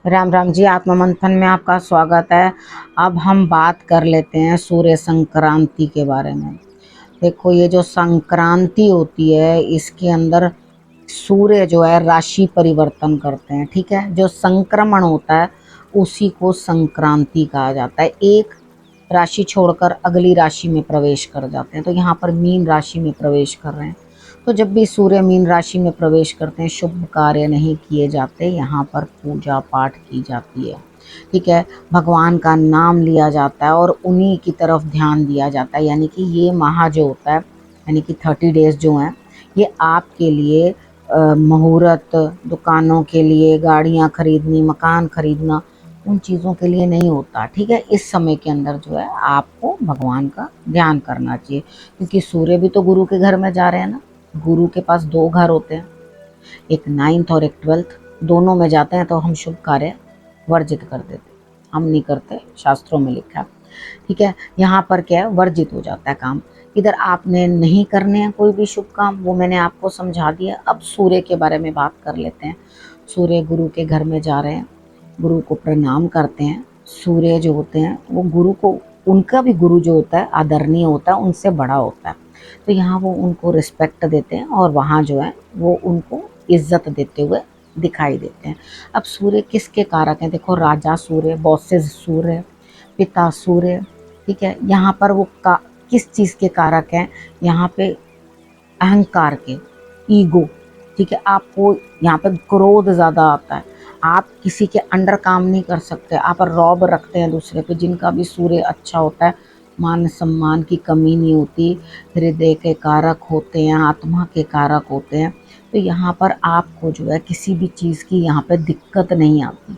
राम राम जी। आत्मा मंथन में आपका स्वागत है। अब हम बात कर लेते हैं सूर्य संक्रांति के बारे में। देखो, ये जो संक्रांति होती है इसके अंदर सूर्य जो है राशि परिवर्तन करते हैं। ठीक है, जो संक्रमण होता है उसी को संक्रांति कहा जाता है। एक राशि छोड़कर अगली राशि में प्रवेश कर जाते हैं। तो यहाँ पर मीन राशि में प्रवेश कर रहे हैं। तो जब भी सूर्य मीन राशि में प्रवेश करते हैं शुभ कार्य नहीं किए जाते, यहाँ पर पूजा पाठ की जाती है। ठीक है, भगवान का नाम लिया जाता है और उन्हीं की तरफ ध्यान दिया जाता है। यानी कि ये माह जो होता है, यानी कि 30 डेज जो हैं, ये आपके लिए मुहूर्त, दुकानों के लिए, गाड़ियाँ खरीदनी, मकान खरीदना, उन चीज़ों के लिए नहीं होता। ठीक है, इस समय के अंदर जो है आपको भगवान का ध्यान करना चाहिए, क्योंकि सूर्य भी तो गुरु के घर में जा रहे हैं ना। गुरु के पास 2 घर होते हैं, एक 9th और एक 12th। दोनों में जाते हैं तो हम शुभ कार्य वर्जित कर देते, हम नहीं करते, शास्त्रों में लिखा है। ठीक है, यहाँ पर क्या है, वर्जित हो जाता है काम। इधर आपने नहीं करने हैं कोई भी शुभ काम, वो मैंने आपको समझा दिया। अब सूर्य के बारे में बात कर लेते हैं। सूर्य गुरु के घर में जा रहे हैं, गुरु को प्रणाम करते हैं। सूर्य जो होते हैं वो गुरु को, उनका भी गुरु जो होता है आदरणीय होता है, उनसे बड़ा होता है। तो यहाँ वो उनको रिस्पेक्ट देते हैं और वहाँ जो है वो उनको इज्जत देते हुए दिखाई देते हैं। अब सूर्य किसके कारक हैं? देखो, राजा सूर्य, बॉसेस सूर्य, पिता सूर्य। ठीक है, यहाँ पर वो किस चीज़ के कारक हैं? यहाँ पे अहंकार के, ईगो। ठीक है, आपको यहाँ पे क्रोध ज़्यादा आता है, आप किसी के अंडर काम नहीं कर सकते, आप रौब रखते हैं दूसरे पे। जिनका भी सूर्य अच्छा होता है, मान सम्मान की कमी नहीं होती, हृदय के कारक होते हैं, आत्मा के कारक होते हैं। तो यहाँ पर आपको जो है किसी भी चीज़ की यहाँ पे दिक्कत नहीं आती।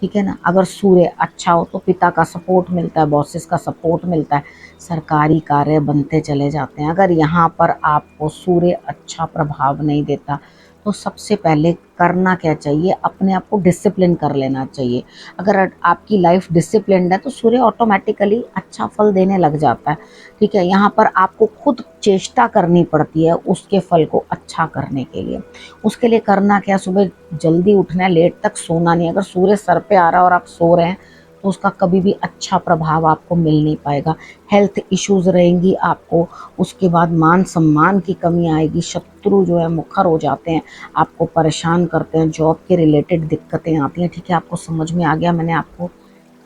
ठीक है ना। अगर सूर्य अच्छा हो तो पिता का सपोर्ट मिलता है, बॉसेस का सपोर्ट मिलता है, सरकारी कार्य बनते चले जाते हैं। अगर यहाँ पर आपको सूर्य अच्छा प्रभाव नहीं देता तो सबसे पहले करना क्या चाहिए? अपने आप को डिसिप्लिन कर लेना चाहिए। अगर आपकी लाइफ डिसिप्लिन्ड है तो सूर्य ऑटोमेटिकली अच्छा फल देने लग जाता है। ठीक है, यहाँ पर आपको खुद चेष्टा करनी पड़ती है उसके फल को अच्छा करने के लिए। उसके लिए करना क्या? सुबह जल्दी उठना है, लेट तक सोना नहीं। अगर सूर्य सर पे आ रहा है और आप सो रहे हैं तो उसका कभी भी अच्छा प्रभाव आपको मिल नहीं पाएगा। हेल्थ इश्यूज रहेंगी आपको, उसके बाद मान सम्मान की कमी आएगी, शत्रु जो है मुखर हो जाते हैं, आपको परेशान करते हैं, जॉब के रिलेटेड दिक्कतें आती हैं। ठीक है, आपको समझ में आ गया मैंने आपको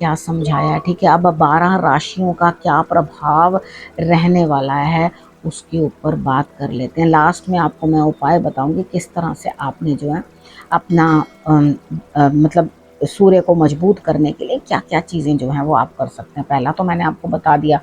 क्या समझाया है? ठीक है, अब 12 राशियों का क्या प्रभाव रहने वाला है उसके ऊपर बात कर लेते हैं। लास्ट में आपको मैं उपाय बताऊंगी किस तरह से आपने जो है अपना मतलब सूर्य को मजबूत करने के लिए क्या क्या चीज़ें जो हैं वो आप कर सकते हैं। पहला तो मैंने आपको बता दिया,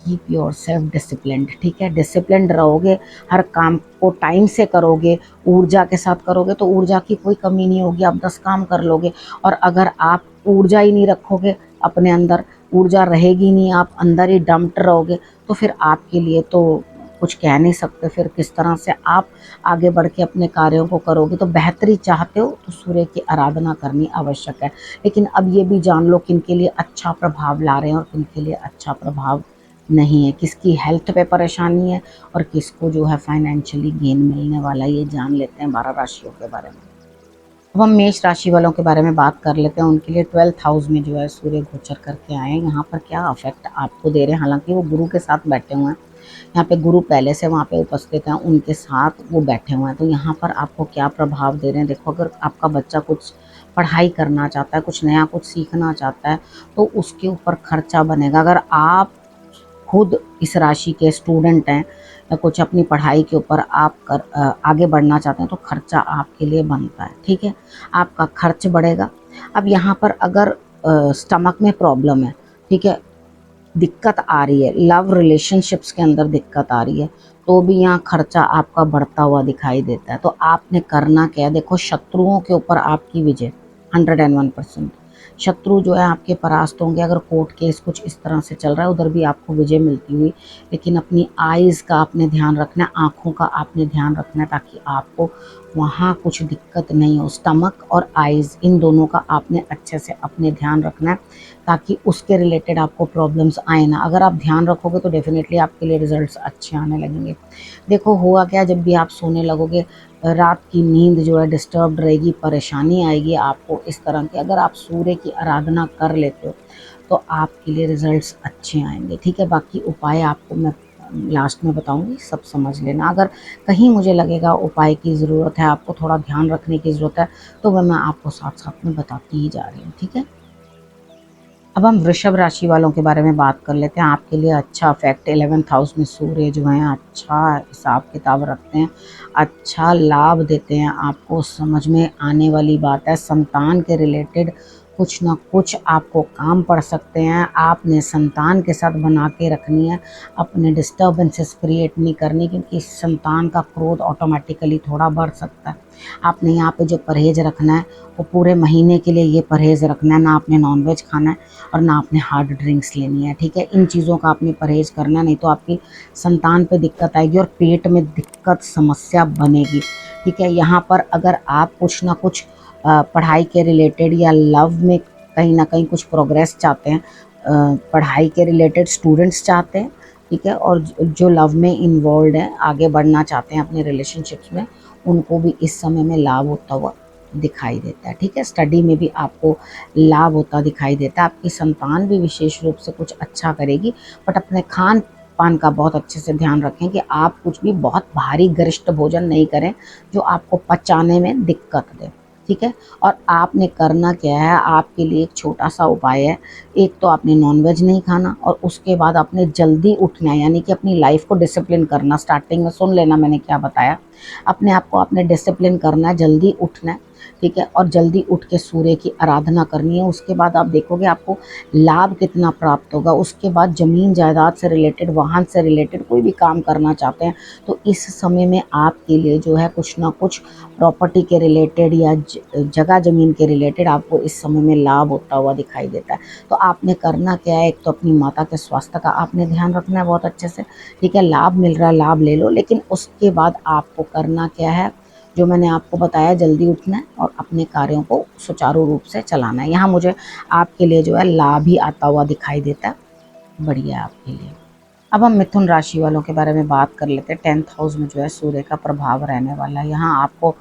कीप योर सेल्फ डिसिप्लिन्ड। ठीक है, डिसिप्लिन्ड रहोगे, हर काम को टाइम से करोगे, ऊर्जा के साथ करोगे तो ऊर्जा की कोई कमी नहीं होगी, आप 10 काम कर लोगे। और अगर आप ऊर्जा ही नहीं रखोगे अपने अंदर, ऊर्जा रहेगी नहीं, आप अंदर ही डम्प्ड रहोगे, तो फिर आपके लिए तो कुछ कह नहीं सकते। फिर किस तरह से आप आगे बढ़ के अपने कार्यों को करोगे? तो बेहतरी चाहते हो तो सूर्य की आराधना करनी आवश्यक है। लेकिन अब ये भी जान लो किन के लिए अच्छा प्रभाव ला रहे हैं और किन के लिए अच्छा प्रभाव नहीं है, किसकी हेल्थ पे परेशानी है और किसको जो है फाइनेंशियली गेन मिलने वाला है। ये जान लेते हैं 12 राशियों के बारे में। अब हम मेष राशि वालों के बारे में बात कर लेते हैं। उनके लिए 12th हाउस में जो है सूर्य गोचर करके आए हैं। यहाँ पर क्या अफेक्ट आपको दे रहे हैं? हालांकि वो गुरु के साथ बैठे हुए हैं, यहाँ पे गुरु पहले से वहाँ पे उपस्थित हैं, उनके साथ वो बैठे हुए हैं। तो यहाँ पर आपको क्या प्रभाव दे रहे हैं? देखो, अगर आपका बच्चा कुछ पढ़ाई करना चाहता है, कुछ नया कुछ सीखना चाहता है तो उसके ऊपर खर्चा बनेगा। अगर आप खुद इस राशि के स्टूडेंट हैं या कुछ अपनी पढ़ाई के ऊपर आप आगे बढ़ना चाहते हैं तो खर्चा आपके लिए बनता है। ठीक है, आपका खर्च बढ़ेगा। अब यहाँ पर अगर स्टमक में प्रॉब्लम है, ठीक है, दिक्कत आ रही है, लव रिलेशनशिप्स के अंदर दिक्कत आ रही है, तो भी यहाँ खर्चा आपका बढ़ता हुआ दिखाई देता है। तो आपने करना क्या है? देखो, शत्रुओं के ऊपर आपकी विजय 101%। शत्रु जो है आपके परास्त होंगे। अगर कोर्ट केस कुछ इस तरह से चल रहा है उधर भी आपको विजय मिलती हुई, लेकिन अपनी आइज़ का आपने ध्यान रखना है, आँखों का आपने ध्यान रखना है ताकि आपको वहाँ कुछ दिक्कत नहीं हो। स्टमक और आइज़ इन दोनों का आपने अच्छे से अपने ध्यान रखना है। ताकि उसके रिलेटेड आपको प्रॉब्लम्स आए ना। अगर आप ध्यान रखोगे तो डेफिनेटली आपके लिए रिजल्ट्स अच्छे आने लगेंगे। देखो हुआ क्या, जब भी आप सोने लगोगे रात की नींद जो है डिस्टर्ब्ड रहेगी, परेशानी आएगी आपको इस तरह की। अगर आप सूर्य की आराधना कर लेते हो तो आपके लिए रिजल्ट्स अच्छे आएंगे, ठीक है। बाकी उपाय आपको मैं लास्ट में बताऊंगी, सब समझ लेना। अगर कहीं मुझे लगेगा उपाय की ज़रूरत है, आपको थोड़ा ध्यान रखने की ज़रूरत है, तो वह मैं आपको साथ साथ में बताती ही जा रही हूँ, ठीक है। अब हम वृषभ राशि वालों के बारे में बात कर लेते हैं। आपके लिए अच्छा इफेक्ट 11th हाउस में सूर्य जो है अच्छा हिसाब किताब रखते हैं, अच्छा लाभ देते हैं आपको। समझ में आने वाली बात है, संतान के रिलेटेड कुछ ना कुछ आपको काम पड़ सकते हैं। आपने संतान के साथ बना के रखनी है, अपने डिस्टर्बेंसेस क्रिएट नहीं करनी, क्योंकि संतान का क्रोध ऑटोमेटिकली थोड़ा बढ़ सकता है। आपने यहाँ पे जो परहेज रखना है वो पूरे महीने के लिए ये परहेज रखना है, ना आपने नॉनवेज खाना है और ना आपने हार्ड ड्रिंक्स लेनी है, ठीक है। इन चीज़ों का आपने परहेज करना, नहीं तो आपकी संतान पे दिक्कत आएगी और पेट में दिक्कत समस्या बनेगी, ठीक है। यहाँ पर अगर आप कुछ ना कुछ पढ़ाई के रिलेटेड या लव में कहीं ना कहीं कुछ प्रोग्रेस चाहते हैं, पढ़ाई के रिलेटेड स्टूडेंट्स चाहते हैं, ठीक है, और जो लव में इन्वॉल्व हैं, आगे बढ़ना चाहते हैं अपने रिलेशनशिप्स में, उनको भी इस समय में लाभ होता हुआ दिखाई देता है, ठीक है। स्टडी में भी आपको लाभ होता दिखाई देता है। आपकी संतान भी विशेष रूप से कुछ अच्छा करेगी, बट अपने खान पान का बहुत अच्छे से ध्यान रखें कि आप कुछ भी बहुत भारी गरिष्ठ भोजन नहीं करें जो आपको पचाने में दिक्कत दे, ठीक है। और आपने करना क्या है, आपके लिए एक छोटा सा उपाय है। एक तो आपने नॉनवेज नहीं खाना और उसके बाद आपने जल्दी उठना है, यानी कि अपनी लाइफ को डिसिप्लिन करना। स्टार्टिंग में सुन लेना मैंने क्या बताया। अपने आप को आपने डिसिप्लिन करना है, जल्दी उठना है, ठीक है, और जल्दी उठ के सूर्य की आराधना करनी है। उसके बाद आप देखोगे आपको लाभ कितना प्राप्त होगा। उसके बाद ज़मीन जायदाद से रिलेटेड, वाहन से रिलेटेड कोई भी काम करना चाहते हैं तो इस समय में आपके लिए जो है कुछ ना कुछ प्रॉपर्टी के रिलेटेड या जगह ज़मीन के रिलेटेड आपको इस समय में लाभ होता हुआ दिखाई देता है। तो आपने करना क्या है, एक तो अपनी माता के स्वास्थ्य का आपने ध्यान रखना है बहुत अच्छे से, ठीक है। लाभ मिल रहा है, लाभ ले लो, लेकिन उसके बाद आपको करना क्या है, जो मैंने आपको बताया, जल्दी उठना है और अपने कार्यों को सुचारू रूप से चलाना है। यहाँ मुझे आपके लिए जो है लाभ ही आता हुआ दिखाई देता है, बढ़िया है आपके लिए। अब हम मिथुन राशि वालों के बारे में बात कर लेते हैं। 10th हाउस में जो है सूर्य का प्रभाव रहने वाला है। यहाँ आपको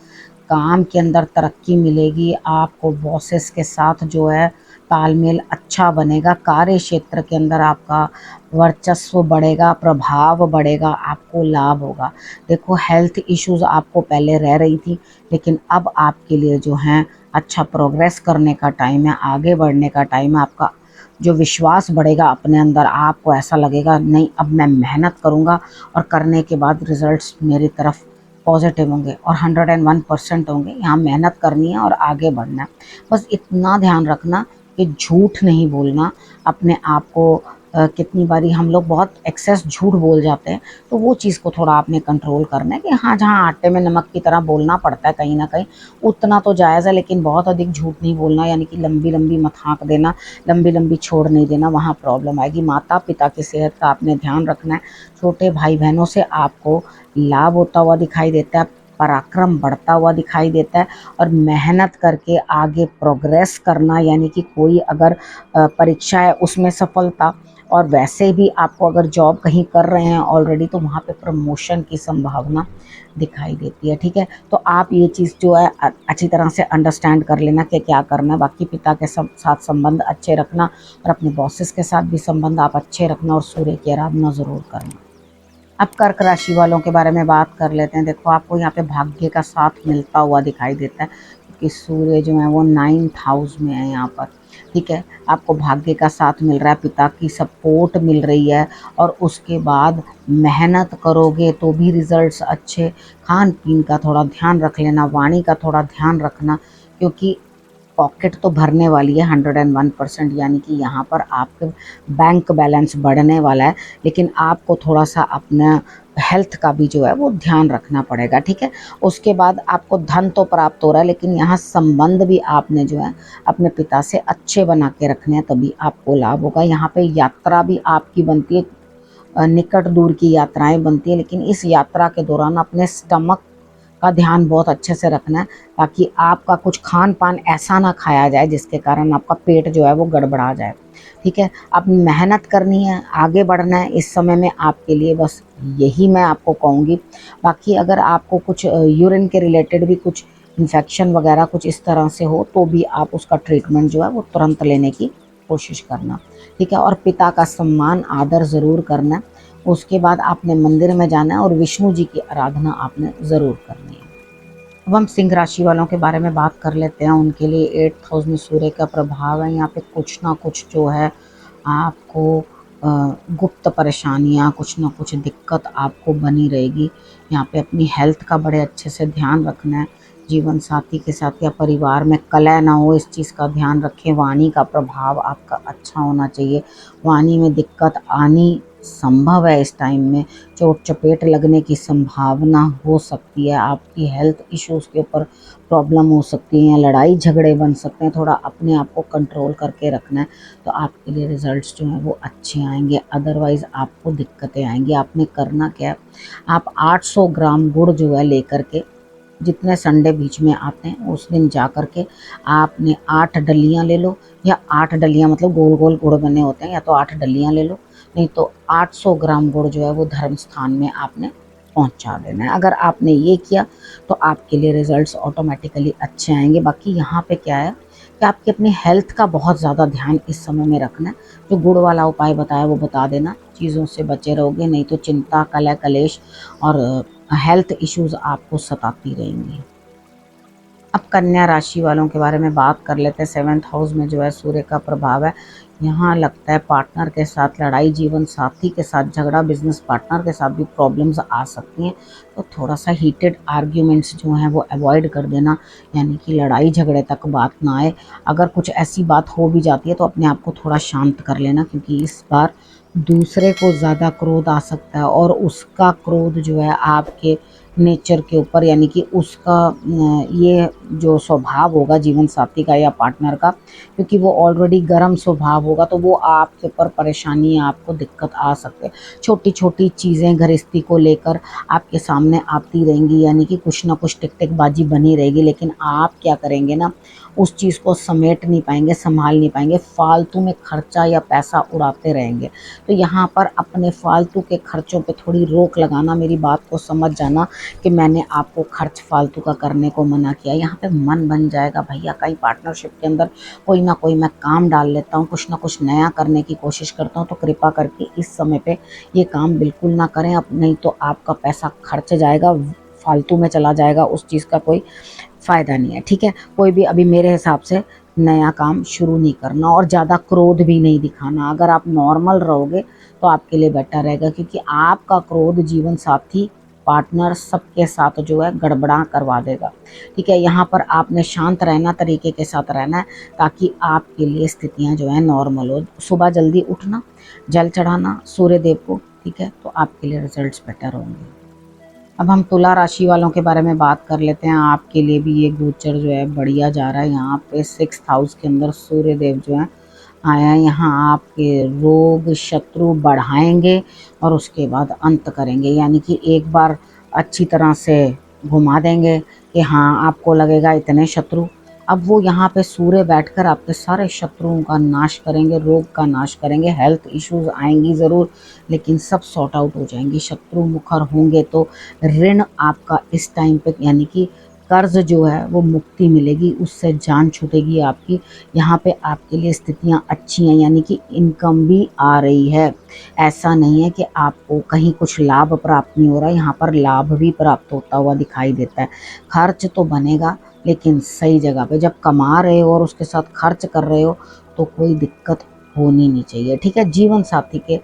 काम के अंदर तरक्की मिलेगी, आपको बॉसेस के साथ जो है तालमेल अच्छा बनेगा, कार्य क्षेत्र के अंदर आपका वर्चस्व बढ़ेगा, प्रभाव बढ़ेगा, आपको लाभ होगा। देखो हेल्थ इश्यूज आपको पहले रह रही थी, लेकिन अब आपके लिए जो है अच्छा प्रोग्रेस करने का टाइम है, आगे बढ़ने का टाइम है। आपका जो विश्वास बढ़ेगा अपने अंदर, आपको ऐसा लगेगा नहीं अब मैं मेहनत करूँगा और करने के बाद रिजल्ट्स मेरी तरफ पॉजिटिव होंगे और 101% होंगे। यहाँ मेहनत करनी है और आगे बढ़ना है। बस इतना ध्यान रखना कि झूठ नहीं बोलना अपने आप को। कितनी बारी हम लोग बहुत एक्सेस झूठ बोल जाते हैं, तो वो चीज़ को थोड़ा आपने कंट्रोल करना है कि हाँ, जहाँ आटे में नमक की तरह बोलना पड़ता है कहीं ना कहीं, उतना तो जायज़ है, लेकिन बहुत अधिक झूठ नहीं बोलना, यानी कि लंबी लंबी मत हाँक देना, लंबी लंबी छोड़ नहीं देना, वहाँ प्रॉब्लम आएगी। माता पिता की सेहत का आपने ध्यान रखना है। छोटे भाई बहनों से आपको लाभ होता हुआ दिखाई देता है, पराक्रम बढ़ता हुआ दिखाई देता है, और मेहनत करके आगे प्रोग्रेस करना, यानी कि कोई अगर परीक्षा है उसमें सफलता, और वैसे भी आपको अगर जॉब कहीं कर रहे हैं ऑलरेडी तो वहाँ पे प्रमोशन की संभावना दिखाई देती है, ठीक है। तो आप ये चीज़ जो है अच्छी तरह से अंडरस्टैंड कर लेना कि क्या करना है। बाकी पिता के साथ संबंध अच्छे रखना और अपने बॉसेस के साथ भी संबंध आप अच्छे रखना, और सूर्य की आराधना ज़रूर करना। अब कर्क राशि वालों के बारे में बात कर लेते हैं। देखो आपको यहाँ पे भाग्य का साथ मिलता हुआ दिखाई देता है, क्योंकि सूर्य जो है वो 9th हाउस में है यहाँ पर, ठीक है। आपको भाग्य का साथ मिल रहा है, पिता की सपोर्ट मिल रही है, और उसके बाद मेहनत करोगे तो भी रिजल्ट्स अच्छे। खान पीन का थोड़ा ध्यान रख लेना, वाणी का थोड़ा ध्यान रखना, क्योंकि पॉकेट तो भरने वाली है 101%, यानी कि यहाँ पर आपके बैंक बैलेंस बढ़ने वाला है, लेकिन आपको थोड़ा सा अपना हेल्थ का भी जो है वो ध्यान रखना पड़ेगा, ठीक है। उसके बाद आपको धन तो प्राप्त हो रहा है, लेकिन यहाँ संबंध भी आपने जो है अपने पिता से अच्छे बना के रखने हैं, तभी आपको लाभ होगा। यहाँ पे यात्रा भी आपकी बनती है, निकट दूर की यात्राएं बनती है, लेकिन इस यात्रा के दौरान अपने स्टमक का ध्यान बहुत अच्छे से रखना है, ताकि आपका कुछ खान पान ऐसा ना खाया जाए जिसके कारण आपका पेट जो है वो गड़बड़ा जाए। ठीक है, अपनी मेहनत करनी है, आगे बढ़ना है इस समय में आपके लिए, बस यही मैं आपको कहूँगी। बाकी अगर आपको कुछ यूरिन के रिलेटेड भी कुछ इन्फेक्शन वगैरह कुछ इस तरह से हो तो भी आप उसका ट्रीटमेंट जो है वो तुरंत लेने की कोशिश करना, ठीक है। और पिता का सम्मान आदर ज़रूर करना। उसके बाद आपने मंदिर में जाना है और विष्णु जी की आराधना आपने ज़रूर करनी है। अब हम सिंह राशि वालों के बारे में बात कर लेते हैं। उनके लिए 8th हाउस में सूर्य का प्रभाव है। यहाँ पे कुछ ना कुछ जो है आपको गुप्त परेशानियाँ, कुछ ना कुछ दिक्कत आपको बनी रहेगी। यहाँ पे अपनी हेल्थ का बड़े अच्छे से ध्यान रखना है। जीवन साथी के साथ या परिवार में कलह ना हो, इस चीज़ का ध्यान रखें। वाणी का प्रभाव आपका अच्छा होना चाहिए। वाणी में दिक्कत आनी संभव है इस टाइम में। चोट चपेट लगने की संभावना हो सकती है। आपकी हेल्थ इश्यूज़ के ऊपर प्रॉब्लम हो सकती हैं, लड़ाई झगड़े बन सकते हैं। थोड़ा अपने आप को कंट्रोल करके रखना है तो आपके लिए रिजल्ट्स जो हैं वो अच्छे आएंगे। अदरवाइज़ आपको दिक्कतें आएंगी। आपने करना क्या है, आप 800 ग्राम गुड़ जो है लेकर के, जितने संडे बीच में आते हैं उस दिन जा कर के आपने 8 डलियाँ ले लो, या 8 डलियाँ मतलब गोल गोल गुड़ बने होते हैं, या तो 8 डलियाँ ले लो, नहीं तो 800 ग्राम गुड़ जो है वो धर्म स्थान में आपने पहुंचा देना है। अगर आपने ये किया तो आपके लिए रिजल्ट्स ऑटोमेटिकली अच्छे आएंगे। बाकी यहाँ पे क्या है कि आपकी अपनी हेल्थ का बहुत ज़्यादा ध्यान इस समय में रखना है। जो गुड़ वाला उपाय बताया वो बता देना, चीज़ों से बचे रहोगे, नहीं तो चिंता, कलह कलेश और हेल्थ इश्यूज़ आपको सताती रहेंगी। अब कन्या राशि वालों के बारे में बात कर लेते हैं। 7th हाउस में जो है सूर्य का प्रभाव है। यहाँ लगता है पार्टनर के साथ लड़ाई, जीवन साथी के साथ झगड़ा, बिजनेस पार्टनर के साथ भी प्रॉब्लम्स आ सकती हैं। तो थोड़ा सा हीटेड आर्ग्यूमेंट्स जो हैं वो अवॉइड कर देना, यानी कि लड़ाई झगड़े तक बात ना आए। अगर कुछ ऐसी बात हो भी जाती है तो अपने आप को थोड़ा शांत कर लेना, क्योंकि इस बार दूसरे को ज़्यादा क्रोध आ सकता है और उसका क्रोध जो है आपके नेचर के ऊपर, यानी कि उसका ये जो स्वभाव होगा जीवन साथी का या पार्टनर का, क्योंकि वो ऑलरेडी गर्म स्वभाव होगा तो वो आपके ऊपर परेशानी, आपको दिक्कत आ सकते हैं। छोटी छोटी चीज़ें गृहस्थी को लेकर आपके सामने आती रहेंगी, यानी कि कुछ ना कुछ टिक टिक बाजी बनी रहेगी। लेकिन आप क्या करेंगे ना, उस चीज़ को समेट नहीं पाएंगे, संभाल नहीं पाएंगे, फालतू में खर्चा या पैसा उड़ाते रहेंगे। तो यहाँ पर अपने फालतू के खर्चों पे थोड़ी रोक लगाना। मेरी बात को समझ जाना कि मैंने आपको खर्च फालतू का करने को मना किया। यहाँ पे मन बन जाएगा भैया, कहीं पार्टनरशिप के अंदर कोई ना कोई मैं काम डाल लेता हूँ, कुछ ना कुछ नया करने की कोशिश करता हूँ। तो कृपा करके इस समय पे ये काम बिल्कुल ना करें, अब नहीं तो आपका पैसा खर्च जाएगा, फालतू में चला जाएगा, उस चीज़ का कोई फ़ायदा नहीं है, ठीक है। कोई भी अभी मेरे हिसाब से नया काम शुरू नहीं करना और ज़्यादा क्रोध भी नहीं दिखाना। अगर आप नॉर्मल रहोगे तो आपके लिए बेटर रहेगा, क्योंकि आपका क्रोध जीवन साथी, पार्टनर सबके साथ जो है गड़बड़ा करवा देगा, ठीक है। यहाँ पर आपने शांत रहना, तरीके के साथ रहना है, ताकि आपके लिए स्थितियाँ जो है नॉर्मल हो। सुबह जल्दी उठना, जल चढ़ाना सूर्य देव को, ठीक है, तो आपके लिए रिजल्ट्स बेटर होंगे। अब हम तुला राशि वालों के बारे में बात कर लेते हैं। आपके लिए भी ये गोचर जो है बढ़िया जा रहा है। यहाँ पे 6th हाउस के अंदर सूर्य देव जो है आया है। यहाँ आपके रोग शत्रु बढ़ाएंगे और उसके बाद अंत करेंगे, यानी कि एक बार अच्छी तरह से घुमा देंगे कि हाँ आपको लगेगा इतने शत्रु। अब वो यहाँ पे सूर्य बैठकर आपके सारे शत्रुओं का नाश करेंगे, रोग का नाश करेंगे। हेल्थ इश्यूज आएंगी ज़रूर, लेकिन सब सॉर्ट आउट हो जाएंगी। शत्रु मुखर होंगे तो ऋण आपका इस टाइम पे, यानी कि कर्ज जो है वो मुक्ति मिलेगी, उससे जान छूटेगी आपकी। यहाँ पे आपके लिए स्थितियाँ अच्छी हैं, यानी कि इनकम भी आ रही है। ऐसा नहीं है कि आपको कहीं कुछ लाभ प्राप्त नहीं हो रहा है, यहाँ पर लाभ भी प्राप्त होता हुआ दिखाई देता है। खर्च तो बनेगा लेकिन सही जगह पे। जब कमा रहे हो और उसके साथ खर्च कर रहे हो तो कोई दिक्कत होनी नहीं चाहिए, ठीक है। जीवन साथी के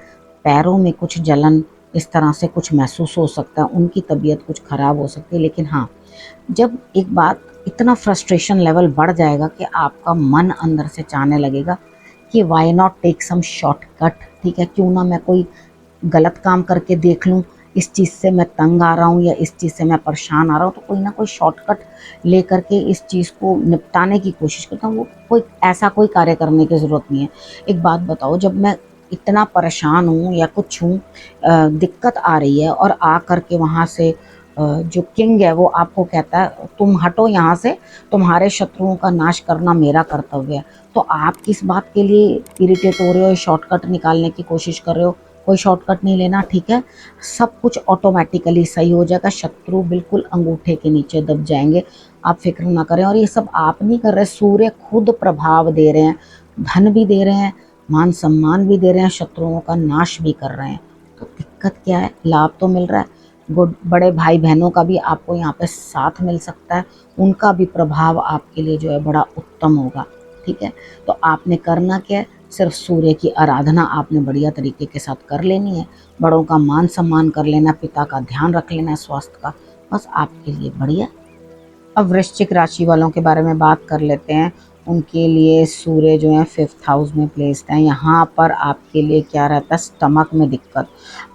पैरों में कुछ जलन इस तरह से कुछ महसूस हो सकता है, उनकी तबीयत कुछ ख़राब हो सकती है। लेकिन हाँ, जब एक बात इतना फ्रस्ट्रेशन लेवल बढ़ जाएगा कि आपका मन अंदर से चाहने लगेगा कि why not take some shortcut, ठीक है, क्यों ना मैं कोई गलत काम करके देख लूँ, इस चीज़ से मैं तंग आ रहा हूँ या इस चीज़ से मैं परेशान आ रहा हूँ, तो कोई ना कोई शॉर्टकट ले करके इस चीज़ को निपटाने की कोशिश करता हूँ। वो कोई ऐसा कोई कार्य करने की ज़रूरत नहीं है। एक बात बताओ, जब मैं इतना परेशान हूँ या कुछ हूँ, दिक्कत आ रही है और आ कर के वहाँ से जो किंग है वो आपको कहता है तुम हटो यहाँ से, तुम्हारे शत्रुओं का नाश करना मेरा कर्तव्य है। तो आप किस बात के लिए इरिटेट हो रहे हो, शॉर्टकट निकालने की कोशिश कर रहे हो? कोई शॉर्टकट नहीं लेना, ठीक है? सब कुछ ऑटोमेटिकली सही हो जाएगा, शत्रु बिल्कुल अंगूठे के नीचे दब जाएंगे, आप फिक्र ना करें। और ये सब आप नहीं कर रहे, सूर्य खुद प्रभाव दे रहे हैं, धन भी दे रहे हैं, मान सम्मान भी दे रहे हैं, शत्रुओं का नाश भी कर रहे हैं। तो दिक्कत क्या है? लाभ तो मिल रहा है। गुड, बड़े भाई बहनों का भी आपको यहाँ पे साथ मिल सकता है, उनका भी प्रभाव आपके लिए जो है बड़ा उत्तम होगा, ठीक है? तो आपने करना क्या है, सिर्फ सूर्य की आराधना आपने बढ़िया तरीके के साथ कर लेनी है, बड़ों का मान सम्मान कर लेना, पिता का ध्यान रख लेना है, स्वास्थ्य का, बस आपके लिए बढ़िया। अब वृश्चिक राशि वालों के बारे में बात कर लेते हैं। उनके लिए सूर्य जो है 5th हाउस में प्लेस्ड है। यहाँ पर आपके लिए क्या रहता है, स्टमक में दिक्कत।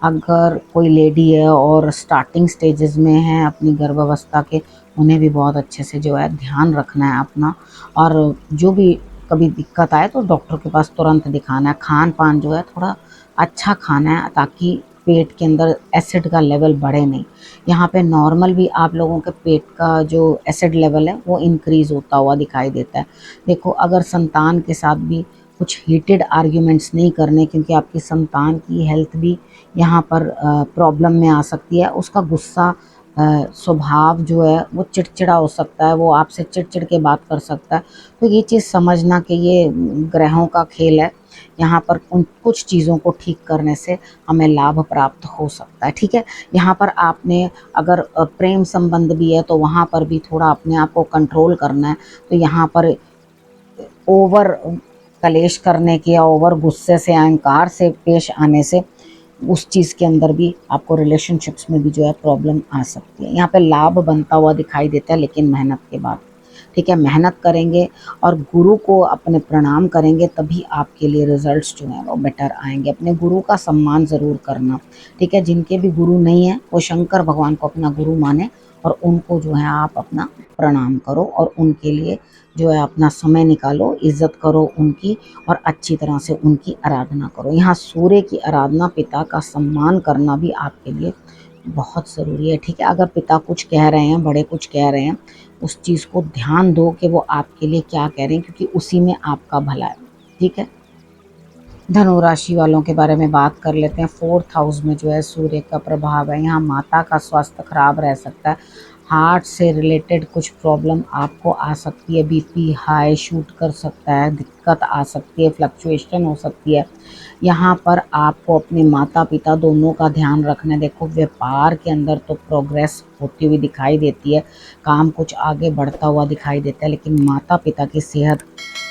अगर कोई लेडी है और स्टार्टिंग स्टेजेस में है अपनी गर्भावस्था के, उन्हें भी बहुत अच्छे से जो है ध्यान रखना है अपना, और जो भी कभी दिक्कत आए तो डॉक्टर के पास तुरंत दिखाना है। खान पान जो है थोड़ा अच्छा खाना है ताकि पेट के अंदर एसिड का लेवल बढ़े नहीं। यहाँ पे नॉर्मल भी आप लोगों के पेट का जो एसिड लेवल है वो इंक्रीज़ होता हुआ दिखाई देता है। देखो, अगर संतान के साथ भी कुछ हीटेड आर्ग्यूमेंट्स नहीं करने, क्योंकि आपकी संतान की हेल्थ भी यहाँ पर प्रॉब्लम में आ सकती है। उसका गुस्सा स्वभाव जो है वो चिड़चिड़ा हो सकता है, वो आपसे चिड़चिड़ के बात कर सकता है। तो ये चीज़ समझना कि ये ग्रहों का खेल है, यहाँ पर उन कुछ चीज़ों को ठीक करने से हमें लाभ प्राप्त हो सकता है, ठीक है? यहाँ पर आपने अगर प्रेम संबंध भी है तो वहाँ पर भी थोड़ा अपने आप को कंट्रोल करना है। तो यहाँ पर ओवर कलेश करने के या ओवर गुस्से से, अहंकार से पेश आने से उस चीज़ के अंदर भी आपको रिलेशनशिप्स में भी जो है प्रॉब्लम आ सकती है। यहाँ पे लाभ बनता हुआ दिखाई देता है, लेकिन मेहनत के बाद, ठीक है? मेहनत करेंगे और गुरु को अपने प्रणाम करेंगे, तभी आपके लिए रिजल्ट्स जो हैं वो बेटर आएंगे। अपने गुरु का सम्मान ज़रूर करना, ठीक है? जिनके भी गुरु नहीं है वो शंकर भगवान को अपना गुरु माने और उनको जो है आप अपना प्रणाम करो और उनके लिए जो है अपना समय निकालो, इज्जत करो उनकी और अच्छी तरह से उनकी आराधना करो। यहाँ सूर्य की आराधना, पिता का सम्मान करना भी आपके लिए बहुत ज़रूरी है, ठीक है? अगर पिता कुछ कह रहे हैं, बड़े कुछ कह रहे हैं, उस चीज़ को ध्यान दो कि वो आपके लिए क्या कह रहे हैं, क्योंकि उसी में आपका भला है, ठीक है? धनु राशि वालों के बारे में बात कर लेते हैं। 4th हाउस में जो है सूर्य का प्रभाव है। यहाँ माता का स्वास्थ्य खराब रह सकता है, हार्ट से रिलेटेड कुछ प्रॉब्लम आपको आ सकती है, बीपी हाई शूट कर सकता है, दिक्कत आ सकती है, फ्लक्चुएशन हो सकती है। यहाँ पर आपको अपने माता पिता दोनों का ध्यान रखना है। देखो, व्यापार के अंदर तो प्रोग्रेस होती हुई दिखाई देती है, काम कुछ आगे बढ़ता हुआ दिखाई देता है, लेकिन माता पिता की सेहत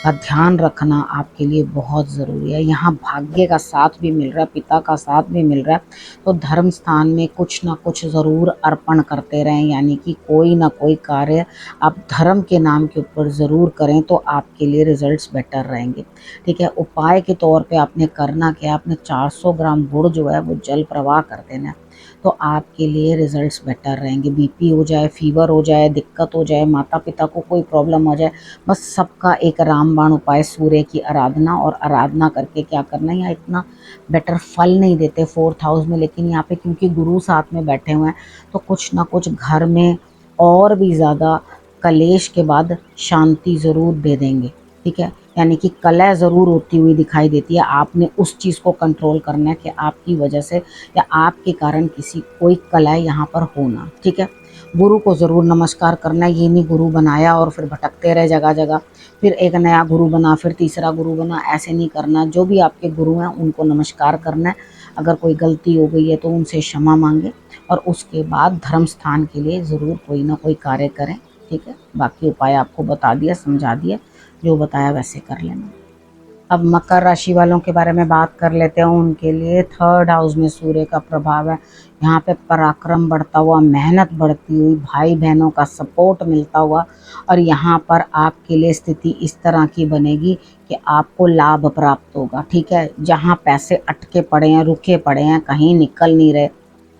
का ध्यान रखना आपके लिए बहुत ज़रूरी है। यहाँ भाग्य का साथ भी मिल रहा है, पिता का साथ भी मिल रहा है, तो धर्म स्थान में कुछ ना कुछ ज़रूर अर्पण करते रहें, यानी कि कोई ना कोई कार्य आप धर्म के नाम के ऊपर ज़रूर करें, तो आपके लिए रिजल्ट्स बेटर रहेंगे, ठीक है? उपाय के तौर पे आपने करना क्या है, आपने 400 ग्राम गुड़ जो है वो जल प्रवाह कर देना है, तो आपके लिए रिजल्ट्स बेटर रहेंगे। बीपी हो जाए, फीवर हो जाए, दिक्कत हो जाए, माता पिता को कोई प्रॉब्लम हो जाए, बस सबका एक रामबाण उपाय, सूर्य की आराधना, और आराधना करके क्या करना है। यहाँ इतना बेटर फल नहीं देते 4th हाउस में, लेकिन यहाँ पे क्योंकि गुरु साथ में बैठे हुए हैं तो कुछ ना कुछ घर में और भी ज़्यादा कलेश के बाद शांति ज़रूर दे देंगे, ठीक है? यानी कि कलह ज़रूर होती हुई दिखाई देती है। आपने उस चीज़ को कंट्रोल करना है कि आपकी वजह से या आपके कारण किसी कोई कलह यहाँ पर होना, ठीक है? गुरु को ज़रूर नमस्कार करना है, ये नहीं गुरु बनाया और फिर भटकते रहे जगह जगह, फिर एक नया गुरु बना, फिर तीसरा गुरु बना, ऐसे नहीं करना। जो भी आपके गुरु हैं उनको नमस्कार करना है, अगर कोई गलती हो गई है तो उनसे क्षमा मांगे और उसके बाद धर्म स्थान के लिए ज़रूर कोई ना कोई कार्य करें, ठीक है? बाकी उपाय आपको बता दिया, समझा दिया, जो बताया वैसे कर लेना। अब मकर राशि वालों के बारे में बात कर लेते हैं। उनके लिए 3rd हाउस में सूर्य का प्रभाव है। यहाँ पे पराक्रम बढ़ता हुआ, मेहनत बढ़ती हुई, भाई बहनों का सपोर्ट मिलता हुआ, और यहाँ पर आपके लिए स्थिति इस तरह की बनेगी कि आपको लाभ प्राप्त होगा, ठीक है? जहाँ पैसे अटके पड़े हैं, रुके पड़े हैं, कहीं निकल नहीं रहे,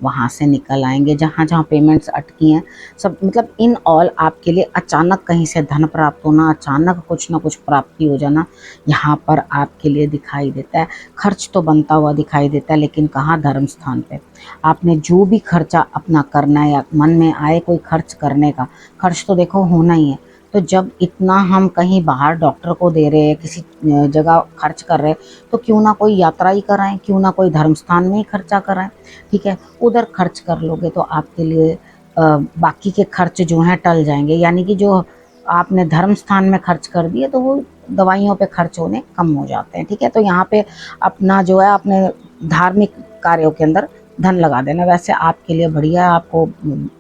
वहाँ से निकल आएंगे। जहाँ जहाँ पेमेंट्स अटकी हैं सब, मतलब इन ऑल आपके लिए अचानक कहीं से धन प्राप्त होना, अचानक कुछ ना कुछ प्राप्ति हो जाना यहाँ पर आपके लिए दिखाई देता है। खर्च तो बनता हुआ दिखाई देता है, लेकिन कहाँ, धर्म स्थान पे। आपने जो भी खर्चा अपना करना है या मन में आए कोई खर्च करने का, खर्च तो देखो होना ही है। तो जब इतना हम कहीं बाहर डॉक्टर को दे रहे हैं, किसी जगह खर्च कर रहे हैं, तो क्यों ना कोई यात्रा ही कराएं, क्यों ना कोई धर्म स्थान में ही खर्चा कराएं। ठीक है, उधर खर्च कर लोगे तो आपके लिए बाकी के खर्च जो हैं टल जाएंगे। यानी कि जो आपने धर्म स्थान में खर्च कर दिए तो वो दवाइयों पे खर्च होने कम हो जाते हैं। ठीक है, तो यहाँ पे अपना जो है अपने धार्मिक कार्यों के अंदर धन लगा देना। वैसे आपके लिए बढ़िया है, आपको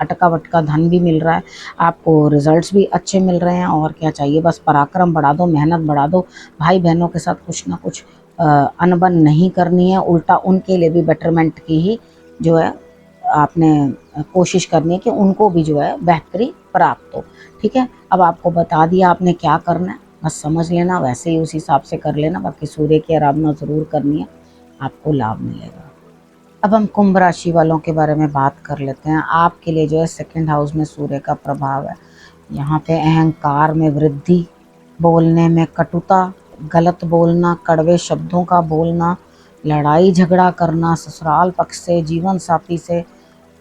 अटका वटका धन भी मिल रहा है, आपको रिजल्ट्स भी अच्छे मिल रहे हैं। और क्या चाहिए, बस पराक्रम बढ़ा दो, मेहनत बढ़ा दो। भाई बहनों के साथ कुछ ना कुछ अनबन नहीं करनी है, उल्टा उनके लिए भी बेटरमेंट की ही जो है आपने कोशिश करनी है कि उनको भी जो है बेहतरी प्राप्त हो। ठीक है, अब आपको बता दिया आपने क्या करना है, बस समझ लेना, वैसे ही उस हिसाब से कर लेना। बाकी सूर्य की आराधना ज़रूर करनी है, आपको लाभ मिलेगा। अब हम कुंभ राशि वालों के बारे में बात कर लेते हैं। आपके लिए जो है सेकंड हाउस में सूर्य का प्रभाव है। यहाँ पे अहंकार में वृद्धि, बोलने में कटुता, गलत बोलना, कड़वे शब्दों का बोलना, लड़ाई झगड़ा करना, ससुराल पक्ष से, जीवन साथी से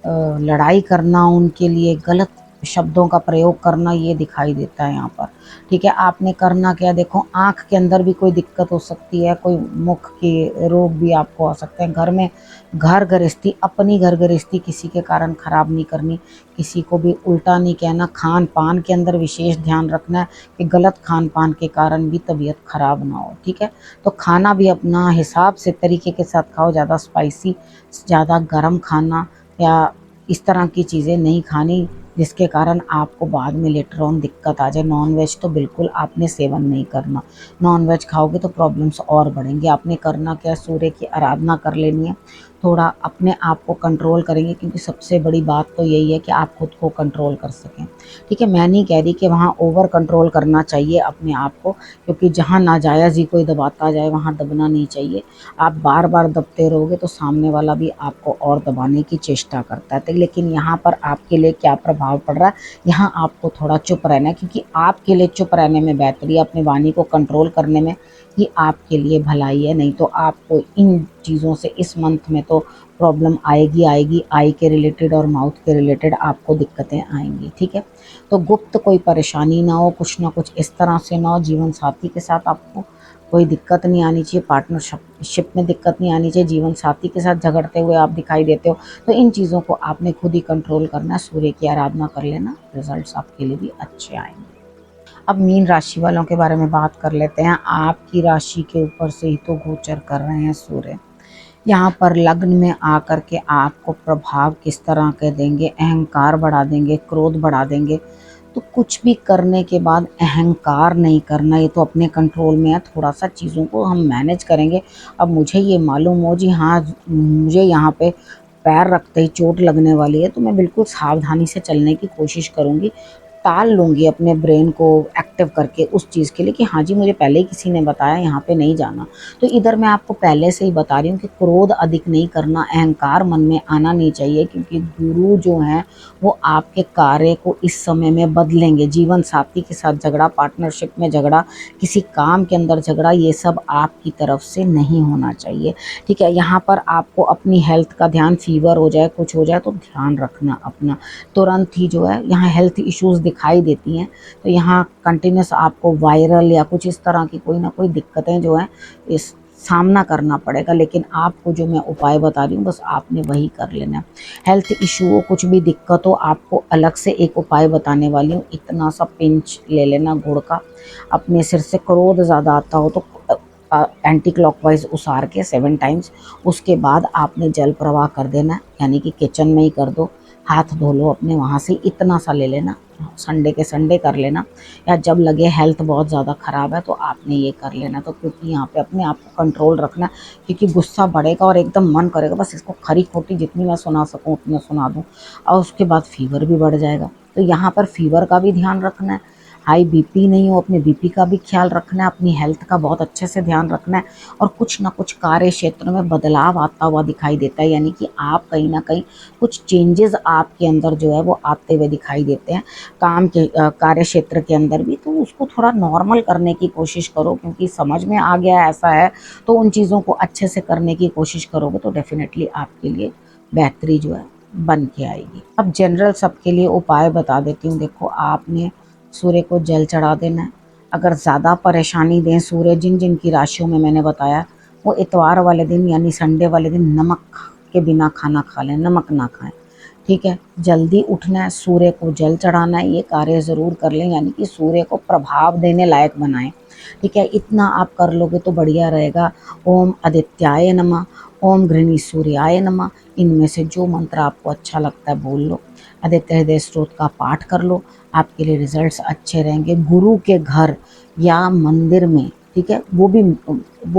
लड़ाई करना, उनके लिए गलत शब्दों का प्रयोग करना, ये दिखाई देता है यहाँ पर। ठीक है, आपने करना क्या, देखो आँख के अंदर भी कोई दिक्कत हो सकती है, कोई मुख के रोग भी आपको आ सकते हैं। घर में घर गृहस्थी, अपनी घर गृहस्थी किसी के कारण ख़राब नहीं करनी, किसी को भी उल्टा नहीं कहना। खान पान के अंदर विशेष ध्यान रखना है कि गलत खान पान के कारण भी तबीयत ख़राब ना हो। ठीक है, तो खाना भी अपना हिसाब से तरीके के साथ खाओ, ज़्यादा स्पाइसी, ज़्यादा गर्म खाना या इस तरह की चीज़ें नहीं खानी जिसके कारण आपको बाद में लेटर ऑन दिक्कत आ जाए। नॉन वेज तो बिल्कुल आपने सेवन नहीं करना, नॉन वेज खाओगे तो प्रॉब्लम्स और बढ़ेंगे। आपने करना क्या, सूर्य की आराधना कर लेनी है, थोड़ा अपने आप को कंट्रोल करेंगे, क्योंकि सबसे बड़ी बात तो यही है कि आप खुद को कंट्रोल कर सकें। ठीक है, मैं नहीं कह रही कि वहाँ ओवर कंट्रोल करना चाहिए अपने आप को, क्योंकि जहाँ नाजायज़ ही कोई दबाता जाए वहाँ दबना नहीं चाहिए। आप बार बार दबते रहोगे तो सामने वाला भी आपको और दबाने की चेष्टा करता है। तो लेकिन यहाँ पर आपके लिए क्या प्रभाव पड़ रहा है, यहाँ आपको थोड़ा चुप रहना है, क्योंकि आपके लिए चुप रहने में बेहतरी है, अपनी वाणी को कंट्रोल करने में ये आपके लिए भलाई है। नहीं तो आपको इन चीज़ों से इस मंथ में तो प्रॉब्लम आएगी आएगी, आई के रिलेटेड और माउथ के रिलेटेड आपको दिक्कतें आएंगी। ठीक है, तो गुप्त कोई परेशानी ना हो, कुछ ना कुछ इस तरह से ना हो। जीवन साथी के साथ आपको कोई दिक्कत नहीं आनी चाहिए, पार्टनरशिप में दिक्कत नहीं आनी चाहिए। जीवन साथी के साथ झगड़ते हुए आप दिखाई देते हो, तो इन चीज़ों को आपने खुद ही कंट्रोल करना है। सूर्य की आराधना कर लेना, रिजल्ट्स आपके लिए भी अच्छे आएंगे। अब मीन राशि वालों के बारे में बात कर लेते हैं। आपकी राशि के ऊपर से ही तो गोचर कर रहे हैं सूर्य, यहाँ पर लग्न में आकर के आपको प्रभाव किस तरह के देंगे, अहंकार बढ़ा देंगे, क्रोध बढ़ा देंगे। तो कुछ भी करने के बाद अहंकार नहीं करना, ये तो अपने कंट्रोल में है। थोड़ा सा चीज़ों को हम मैनेज करेंगे। अब मुझे ये मालूम हो जी हाँ, मुझे यहाँ पे पैर रखते ही चोट लगने वाली है, तो मैं बिल्कुल सावधानी से चलने की कोशिश करूँगी, टाल लूँगी अपने ब्रेन को एक्टिव करके उस चीज़ के लिए कि हाँ जी, मुझे पहले ही किसी ने बताया यहाँ पे नहीं जाना। तो इधर मैं आपको पहले से ही बता रही हूँ कि क्रोध अधिक नहीं करना, अहंकार मन में आना नहीं चाहिए, क्योंकि गुरु जो हैं वो आपके कार्य को इस समय में बदलेंगे। जीवन साथी के साथ झगड़ा, पार्टनरशिप में झगड़ा, किसी काम के अंदर झगड़ा, ये सब आपकी तरफ से नहीं होना चाहिए। ठीक है, यहाँ पर आपको अपनी हेल्थ का ध्यान, फीवर हो जाए, कुछ हो जाए तो ध्यान रखना अपना, तुरंत ही जो है यहाँ हेल्थ इश्यूज दिखाई देती हैं। तो यहाँ कंटिन्यूस आपको वायरल या कुछ इस तरह की कोई ना कोई दिक्कतें जो हैं इस सामना करना पड़ेगा। लेकिन आपको जो मैं उपाय बता रही हूँ बस आपने वही कर लेना है। हेल्थ इशू हो, कुछ भी दिक्कत हो, आपको अलग से एक उपाय बताने वाली हूँ। इतना सा पिंच ले लेना गुड़ का, अपने सिर से क्रोध ज़्यादा आता हो तो एंटी क्लॉकवाइज उसार के 7 टाइम्स, उसके बाद आपने जल प्रवाह कर देना, यानी कि किचन में ही कर दो, हाथ धो लो अपने वहाँ से, इतना सा ले लेना, संडे के संडे कर लेना, या जब लगे हेल्थ बहुत ज़्यादा ख़राब है तो आपने ये कर लेना। तो क्योंकि यहाँ पे अपने आप को कंट्रोल रखना, क्योंकि गुस्सा बढ़ेगा और एकदम मन करेगा बस इसको खरी खोटी जितनी मैं सुना सकूँ उतनी सुना दूँ, और उसके बाद फीवर भी बढ़ जाएगा। तो यहाँ पर फीवर का भी ध्यान रखना है। हाई बीपी नहीं हो, अपने बीपी का भी ख्याल रखना है, अपनी हेल्थ का बहुत अच्छे से ध्यान रखना है। और कुछ ना कुछ कार्य क्षेत्र में बदलाव आता हुआ दिखाई देता है, यानी कि आप कहीं ना कहीं कुछ चेंजेस आपके अंदर जो है वो आते हुए दिखाई देते हैं काम के कार्य क्षेत्र के अंदर भी। तो उसको थोड़ा नॉर्मल करने की कोशिश करो, क्योंकि समझ में आ गया ऐसा है तो उन चीज़ों को अच्छे से करने की कोशिश करोगे तो डेफिनेटली आपके लिए बेहतरी जो है बन के आएगी। अब जनरल सबके लिए उपाय बता देती हूँ। देखो, आपने सूर्य को जल चढ़ा देना है। अगर ज़्यादा परेशानी दें सूर्य, जिन जिन की राशियों में मैंने बताया, वो इतवार वाले दिन यानी संडे वाले दिन नमक के बिना खाना खा लें, नमक ना खाएं। ठीक है, जल्दी उठना है, सूर्य को जल चढ़ाना है, ये कार्य ज़रूर कर लें, यानी कि सूर्य को प्रभाव देने लायक बनाएं। ठीक है, इतना आप कर लोगे तो बढ़िया रहेगा। ओम आदित्याय नमः, ओम गृहिणी सूर्याय नमः, इनमें से जो मंत्र आपको अच्छा लगता है बोल लो। आदित्य हृदय स्तोत्र का पाठ कर लो, आपके लिए रिजल्ट्स अच्छे रहेंगे। गुरु के घर या मंदिर में, ठीक है, वो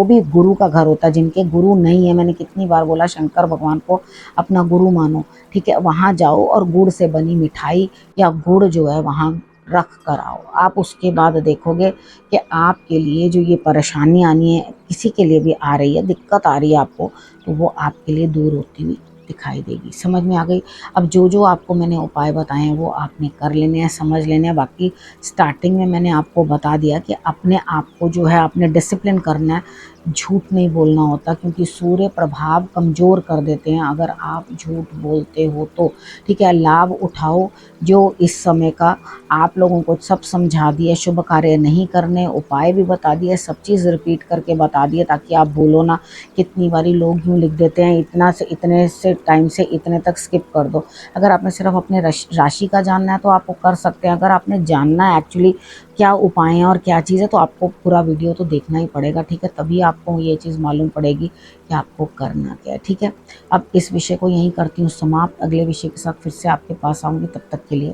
भी गुरु का घर होता है। जिनके गुरु नहीं है, मैंने कितनी बार बोला, शंकर भगवान को अपना गुरु मानो। ठीक है, वहाँ जाओ और गुड़ से बनी मिठाई या गुड़ जो है वहाँ रख कर आओ। आप उसके बाद देखोगे कि आपके लिए जो ये परेशानी आनी है, किसी के लिए भी आ रही है, दिक्कत आ रही है आपको, तो वो आपके लिए दूर होती हुई दिखाई देगी। समझ में आ गई? अब जो जो आपको मैंने उपाय बताए हैं वो आपने कर लेने हैं, समझ लेने हैं। बाकी स्टार्टिंग में मैंने आपको बता दिया कि अपने आप को जो है आपने डिसिप्लिन करना है, झूठ नहीं बोलना होता, क्योंकि सूर्य प्रभाव कमज़ोर कर देते हैं अगर आप झूठ बोलते हो तो। ठीक है, लाभ उठाओ जो इस समय का। आप लोगों को सब समझा दिए, शुभ कार्य नहीं करने, उपाय भी बता दिए, सब चीज़ रिपीट करके बता दिए, ताकि आप बोलो ना। कितनी बारी लोग यूँ लिख देते हैं, इतना से इतने से टाइम से इतने तक स्किप कर दो। अगर आपने सिर्फ अपने राशि का जानना है तो आप वो कर सकते हैं। अगर आपने जानना है एक्चुअली क्या उपाय हैं और क्या चीज़ है, तो आपको पूरा वीडियो तो देखना ही पड़ेगा। ठीक है, तभी आपको ये चीज़ मालूम पड़ेगी कि आपको करना क्या है। ठीक है, अब इस विषय को यहीं करती हूँ समाप्त। अगले विषय के साथ फिर से आपके पास आऊँगी, तब तक के लिए